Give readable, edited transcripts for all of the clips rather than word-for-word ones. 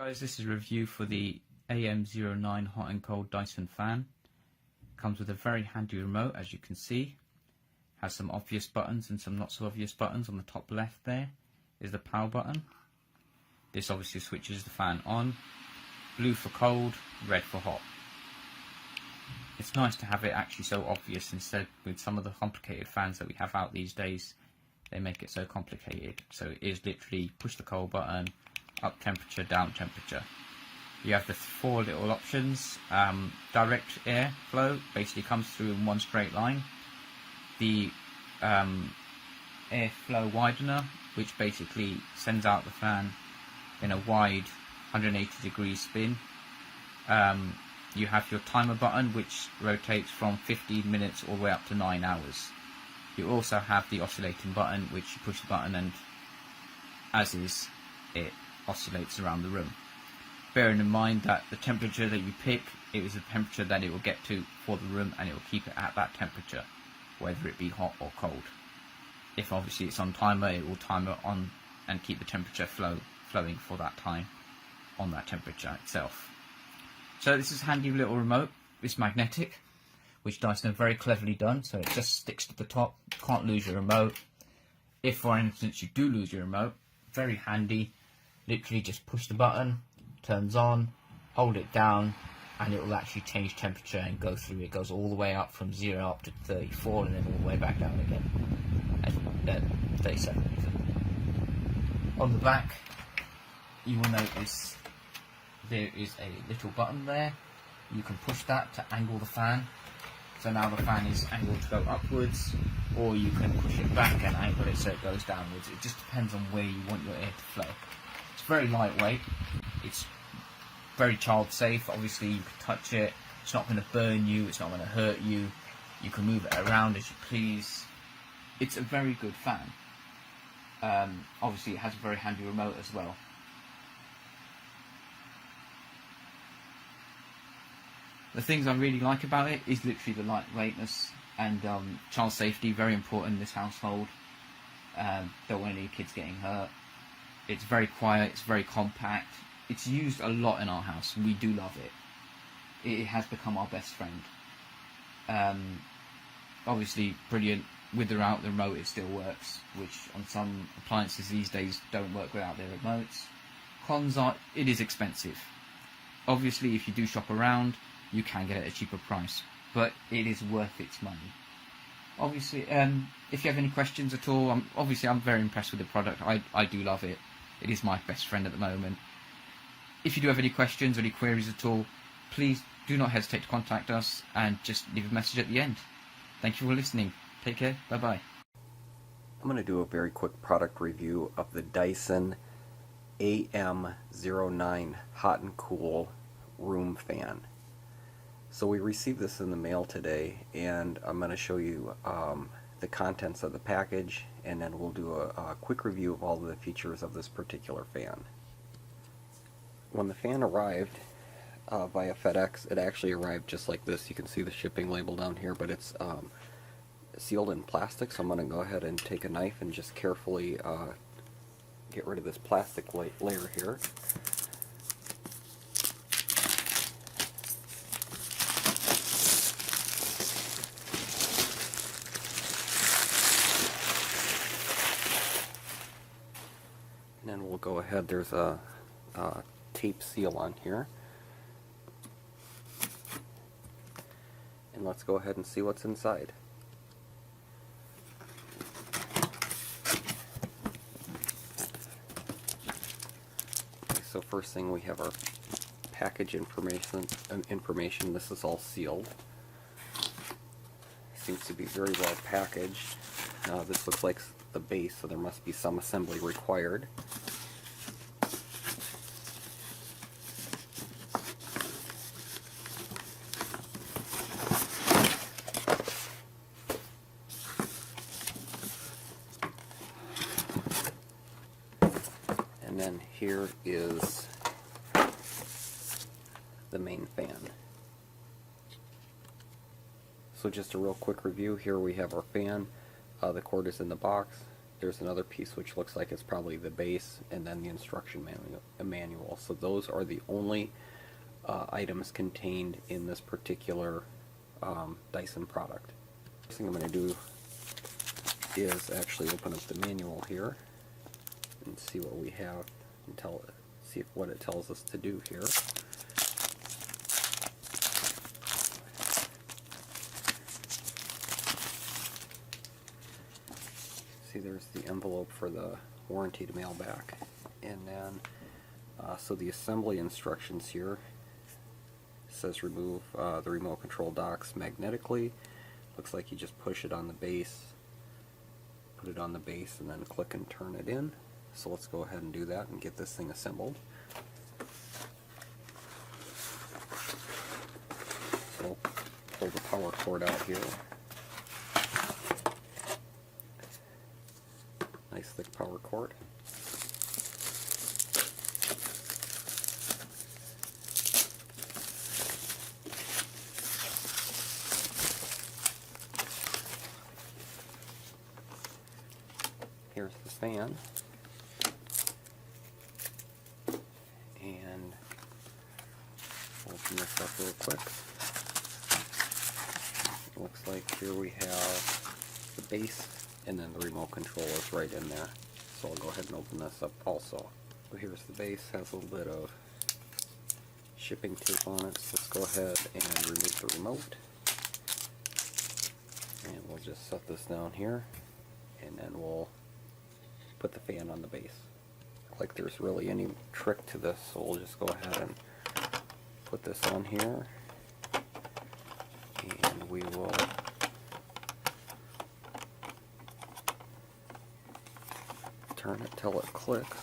Guys, this is a review for the AM09 hot and cold Dyson fan. Comes with a very handy remote, as you can see. Has some obvious buttons and some not so obvious buttons. On the top left there is the power button. This obviously switches the fan on. Blue for cold, red for hot. It's nice to have it actually so obvious instead with some of the complicated fans that we have out these days. They make it so complicated. So it is literally push the cold button, up temperature, down temperature. You have the four little options. Direct air flow basically comes through in one straight line. The air flow widener, which basically sends out the fan in a wide 180 degree spin. You have your timer button, which rotates from 15 minutes all the way up to 9 hours. You also have the oscillating button, which you push the button and as is, it oscillates around the room. Bearing in mind that the temperature that you pick, it is the temperature that it will get to for the room, and it will keep it at that temperature, whether it be hot or cold. If obviously it's on timer, it will timer on and keep the temperature flowing for that time on that temperature itself. So this is a handy little remote. It's magnetic, which Dyson have very cleverly done, so it just sticks to the top. Can't lose your remote. If for instance you do lose your remote, very handy. Literally just push the button, turns on, hold it down, and it will actually change temperature and go through. It goes all the way up from 0 up to 34 and then all the way back down again at 37 even. On the back you will notice there is a little button there. You can push that to angle the fan. So now the fan is angled to go upwards, or you can push it back and angle it so it goes downwards. It just depends on where you want your air to flow. It's very lightweight. It's very child safe. Obviously you can touch it. It's not going to burn you. It's not going to hurt you. You can move it around as you please. It's a very good fan. Obviously it has a very handy remote as well. The things I really like about it is literally the lightweightness and child safety, very important in this household. Don't want any kids getting hurt. It's very quiet, it's very compact. It's used a lot in our house. We do love it. It has become our best friend. Obviously brilliant. With or without the remote it still works, which on some appliances these days don't work without their remotes. Cons are, it is expensive. Obviously if you do shop around, you can get it at a cheaper price, but it is worth its money. Obviously, if you have any questions at all, I'm very impressed with the product. I do love it. It is my best friend at the moment. If you do have any questions or any queries at all, please do not hesitate to contact us and just leave a message at the end. Thank you for listening. Take care. Bye-bye. I'm going to do a very quick product review of the Dyson AM09 hot and cool room fan. So we received this in the mail today, and I'm going to show you the contents of the package, and then we'll do a quick review of all of the features of this particular fan. When the fan arrived via FedEx, it actually arrived just like this. You can see the shipping label down here, but it's sealed in plastic, so I'm going to go ahead and take a knife and just carefully get rid of this plastic layer here. And then we'll go ahead, there's a tape seal on here. And let's go ahead and see what's inside. So first thing, we have our package information. This is all sealed. Seems to be very well packaged. This looks like the base, so there must be some assembly required. And then here is the main fan. So just a real quick review. Here we have our fan. The cord is in the box, there's another piece which looks like it's probably the base, and then the instruction manual. So those are the only items contained in this particular Dyson product. First thing I'm going to do is actually open up the manual here and see what we have and see what it tells us to do here. See, there's the envelope for the warranty to mail back, and then so the assembly instructions here says remove the remote control docks magnetically. Looks like you just push it on the base, put it on the base, and then click and turn it in. So let's go ahead and do that and get this thing assembled. So pull the power cord out here. Nice thick power cord. Here's the fan, and open this up real quick. Looks like here we have the base, and then the remote control is right in there. So I'll go ahead and open this up also. So here's the base, has a little bit of shipping tape on it. So let's go ahead and remove the remote. And we'll just set this down here, and then we'll put the fan on the base. Like there's really any trick to this, so we'll just go ahead and put this on here, and we will turn it till it clicks.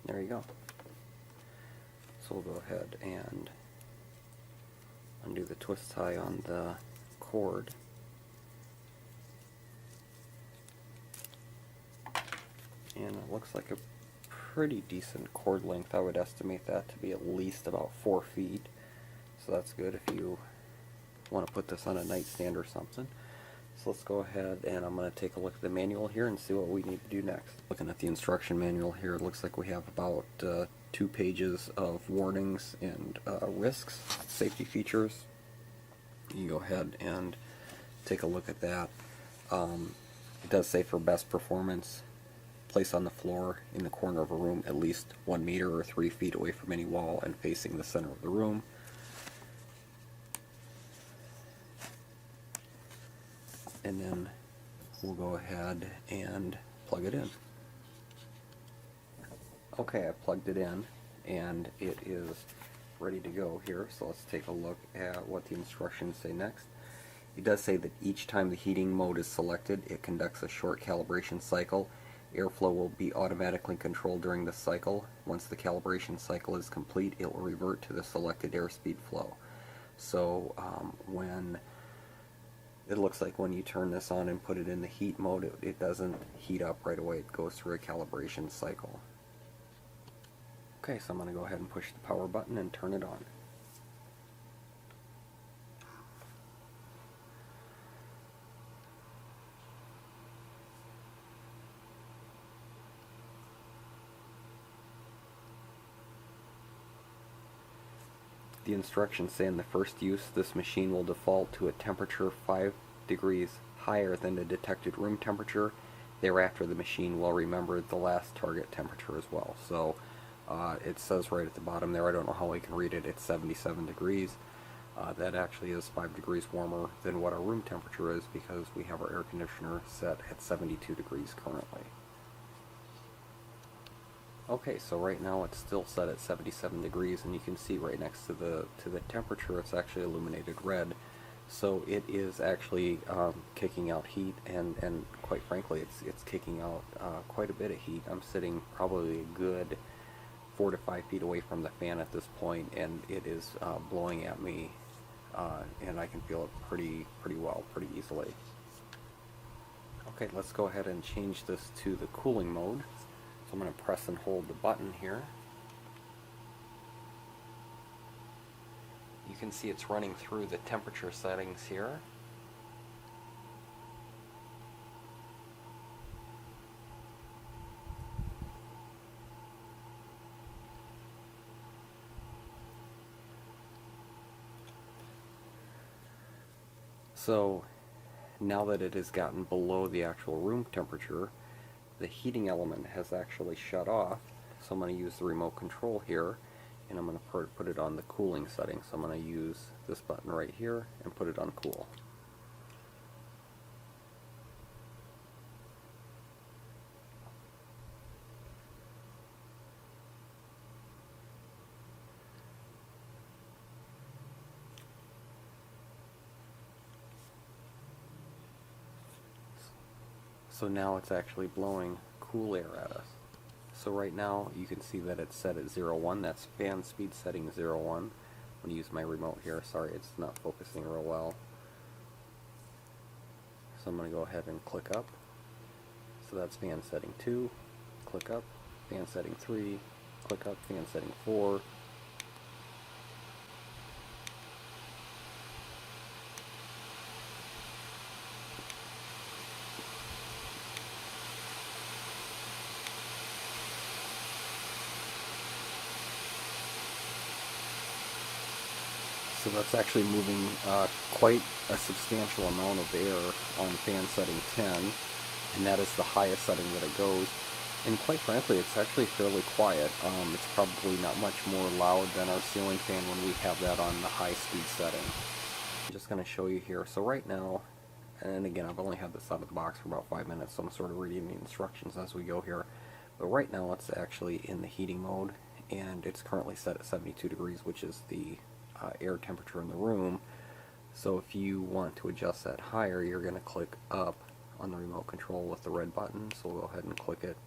There you go. So we'll go ahead and undo the twist tie on the cord. And it looks like a pretty decent cord length. I would estimate that to be at least about 4 feet. So that's good if you want to put this on a nightstand or something. So let's go ahead, and I'm going to take a look at the manual here and see what we need to do next. Looking at the instruction manual here, it looks like we have about 2 pages of warnings and risks, safety features. You can go ahead and take a look at that. It does say for best performance, place on the floor in the corner of a room at least 1 meter or 3 feet away from any wall and facing the center of the room. And then we'll go ahead and plug it in. Okay, I plugged it in and it is ready to go here. So let's take a look at what the instructions say next. It does say that each time the heating mode is selected, it conducts a short calibration cycle. Airflow will be automatically controlled during this cycle. Once the calibration cycle is complete, it will revert to the selected airspeed flow. So when it looks like when you turn this on and put it in the heat mode, it doesn't heat up right away. It goes through a calibration cycle. Okay, so I'm going to go ahead and push the power button and turn it on. The instructions say in the first use, this machine will default to a temperature 5 degrees higher than the detected room temperature. Thereafter, the machine will remember the last target temperature as well. So it says right at the bottom there, I don't know how I can read it, it's 77 degrees. That actually is 5 degrees warmer than what our room temperature is, because we have our air conditioner set at 72 degrees currently. Okay, so right now it's still set at 77 degrees, and you can see right next to the temperature it's actually illuminated red. So it is actually kicking out heat, and quite frankly it's kicking out quite a bit of heat. I'm sitting probably a good 4 to 5 feet away from the fan at this point, and it is blowing at me, and I can feel it pretty well, pretty easily. Okay, let's go ahead and change this to the cooling mode. So I'm going to press and hold the button here. You you can see it's running through the temperature settings here. So now that it has gotten below the actual room temperature, the heating element has actually shut off. So I'm going to use the remote control here, and I'm going to put it on the cooling setting. So I'm going to use this button right here and put it on cool. So now it's actually blowing cool air at us. So right now you can see that it's set at 0.1. That's fan speed setting 0.1. I'm going to use my remote here. Sorry, it's not focusing real well. So I'm going to go ahead and click up. So that's fan setting 2. Click up. Fan setting 3. Click up. Fan setting 4. So that's actually moving quite a substantial amount of air on fan setting 10, and that is the highest setting that it goes. And quite frankly, it's actually fairly quiet. It's probably not much more loud than our ceiling fan when we have that on the high speed setting. I'm just going to show you here. So right now, and again, I've only had this out of the box for about 5 minutes, so I'm sort of reading the instructions as we go here. But right now it's actually in the heating mode, and it's currently set at 72 degrees, which is the air temperature in the room. So if you want to adjust that higher, you're going to click up on the remote control with the red button. So we'll go ahead and click it.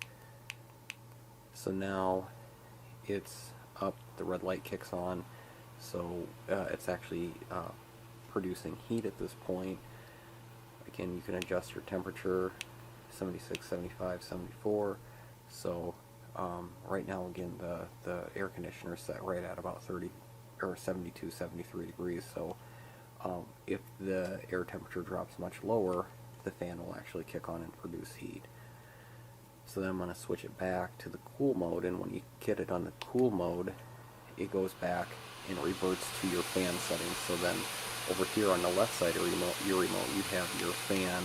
So now it's up, the red light kicks on, so it's actually producing heat at this point. Again, you can adjust your temperature, 76, 75, 74. So right now, again, the air conditioner is set right at about 30 or 72, 73 degrees. So if the air temperature drops much lower, the fan will actually kick on and produce heat. So then I'm going to switch it back to the cool mode, and when you get it on the cool mode, it goes back and reverts to your fan settings. So then over here on the left side of your remote, you have your fan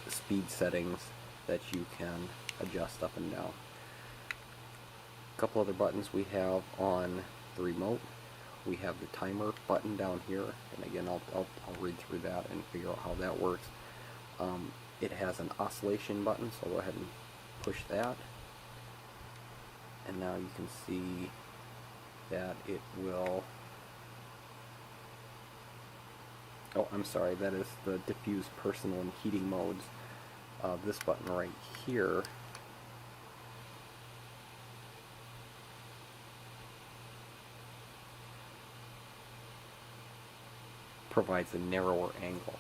speed settings that you can adjust up and down. A couple other buttons we have on the remote. We have the timer button down here, and again I'll read through that and figure out how that works. It has an oscillation button, so I'll go ahead and push that, and now you can see that it will, oh, I'm sorry, that is the diffuse, personal, and heating modes. This button right here provides a narrower angle.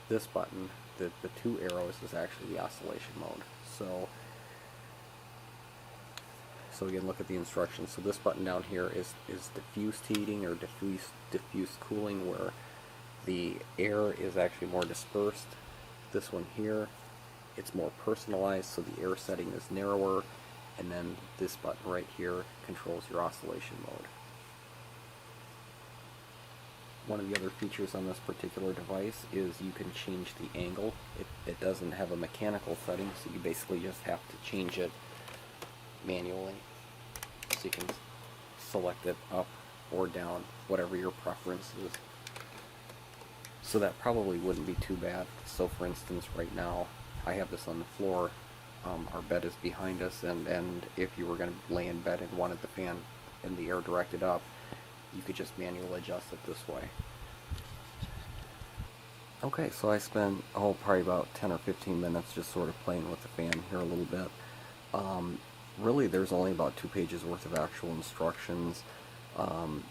This button, the two arrows, is actually the oscillation mode. So again, look at the instructions. So this button down here is diffused heating or diffuse cooling, where the air is actually more dispersed. This one here, it's more personalized, so the air setting is narrower, and then this button right here controls your oscillation mode. One of the other features on this particular device is you can change the angle. It doesn't have a mechanical setting, so you basically just have to change it manually. So you can select it up or down, whatever your preference is. So that probably wouldn't be too bad. So for instance, right now, I have this on the floor. Our bed is behind us, and if you were going to lay in bed and wanted the fan and the air directed up, you could just manually adjust it this way. Okay, so I spent probably about 10 or 15 minutes just sort of playing with the fan here a little bit. Really, there's only about 2 pages worth of actual instructions.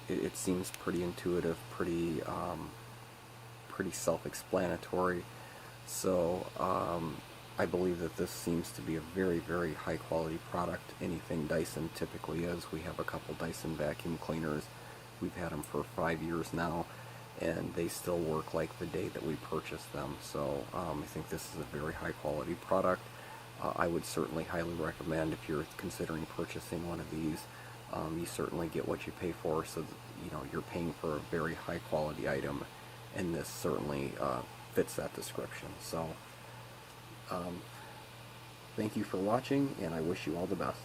It seems pretty intuitive, pretty self-explanatory. So I believe that this seems to be a very, very high quality product. Anything Dyson typically is. We have a couple Dyson vacuum cleaners. We've had them for 5 years now, and they still work like the day that we purchased them. So I think this is a very high quality product. I would certainly highly recommend, if you're considering purchasing one of these, you certainly get what you pay for, so that, you're paying for a very high quality item, and this certainly fits that description. So thank you for watching, and I wish you all the best.